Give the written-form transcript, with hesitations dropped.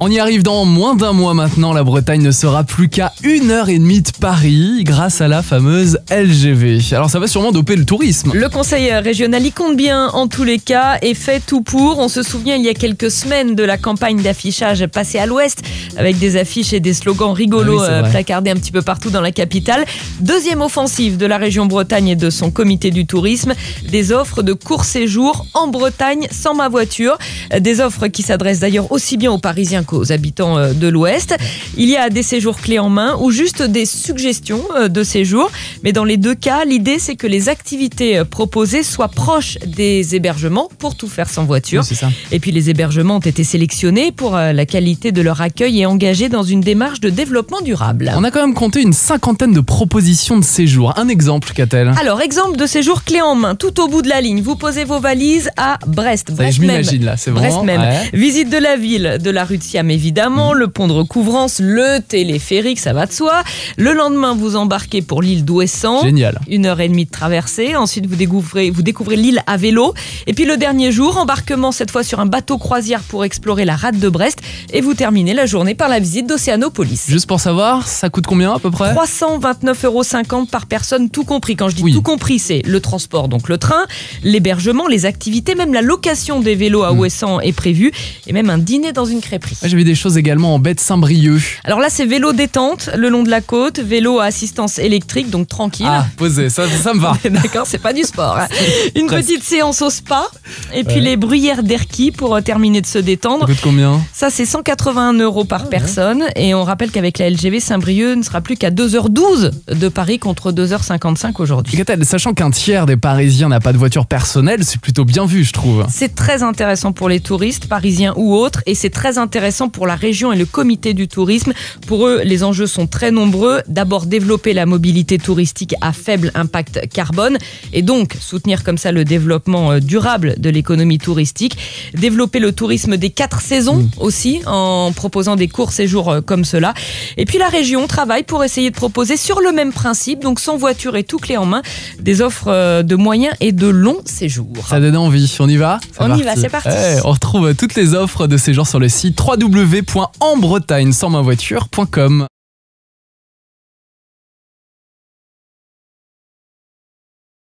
On y arrive dans moins d'un mois maintenant, la Bretagne ne sera plus qu'à 1h30 de Paris grâce à la fameuse LGV. Alors ça va sûrement doper le tourisme. Le conseil régional y compte bien en tous les cas et fait tout pour. On se souvient il y a quelques semaines de la campagne d'affichage passée à l'ouest avec des affiches et des slogans rigolos placardés un petit peu partout dans la capitale. Deuxième offensive de la région Bretagne et de son comité du tourisme, des offres de court séjour en Bretagne sans ma voiture. Des offres qui s'adressent d'ailleurs aussi bien aux Parisiens aux habitants de l'Ouest. Il y a des séjours clés en main ou juste des suggestions de séjours. Mais dans les deux cas, l'idée c'est que les activités proposées soient proches des hébergements pour tout faire sans voiture. Oui, c'est ça. Et puis les hébergements ont été sélectionnés pour la qualité de leur accueil et engagés dans une démarche de développement durable. On a quand même compté une 50aine de propositions de séjours. Un exemple, Catel. Alors, exemple de séjour clé en main, tout au bout de la ligne. Vous posez vos valises à Brest. Ça y est, je m'imagine là, c'est Brest vraiment... même. Ouais. Visite de la ville, de la rue de Siam évidemment, le pont de recouvrance, le téléphérique, ça va de soi. Le lendemain, vous embarquez pour l'île d'Ouessant. Génial. 1h30 de traversée. Ensuite, vous découvrez l'île à vélo. Et puis le dernier jour, embarquement cette fois sur un bateau croisière pour explorer la rade de Brest. Et vous terminez la journée par la visite d'Océanopolis. Juste pour savoir, ça coûte combien à peu près ? 329,50 € par personne, tout compris. Quand je dis tout compris, c'est le transport, donc le train, l'hébergement, les activités, même la location des vélos à Ouessant est prévue. Et même un dîner dans une crêperie. J'ai vu des choses également en baie de Saint-Brieuc. Alors là, c'est vélo détente le long de la côte, vélo à assistance électrique, donc tranquille. Ah, posé, ça me va. D'accord, c'est pas du sport. Hein. Une petite séance au spa, et puis les bruyères d'Erquy pour terminer de se détendre. Ça coûte combien ? Ça, c'est 181 € par personne. Et on rappelle qu'avec la LGV, Saint-Brieuc ne sera plus qu'à 2h12 de Paris contre 2h55 aujourd'hui. Catel, sachant qu'un tiers des Parisiens n'a pas de voiture personnelle, c'est plutôt bien vu, je trouve. C'est très intéressant pour les touristes, parisiens ou autres, et c'est très intéressant pour la région et le comité du tourisme. Pour eux, les enjeux sont très nombreux. D'abord, développer la mobilité touristique à faible impact carbone et donc soutenir comme ça le développement durable de l'économie touristique. Développer le tourisme des 4 saisons aussi en proposant des courts séjours comme cela. Et puis la région travaille pour essayer de proposer sur le même principe, donc sans voiture et tout clé en main, des offres de moyens et de longs séjours. Ça donne envie, on y va ? On y va, c'est parti. On retrouve toutes les offres de séjour sur le site www.enbretagne-sans-ma-voiture.com.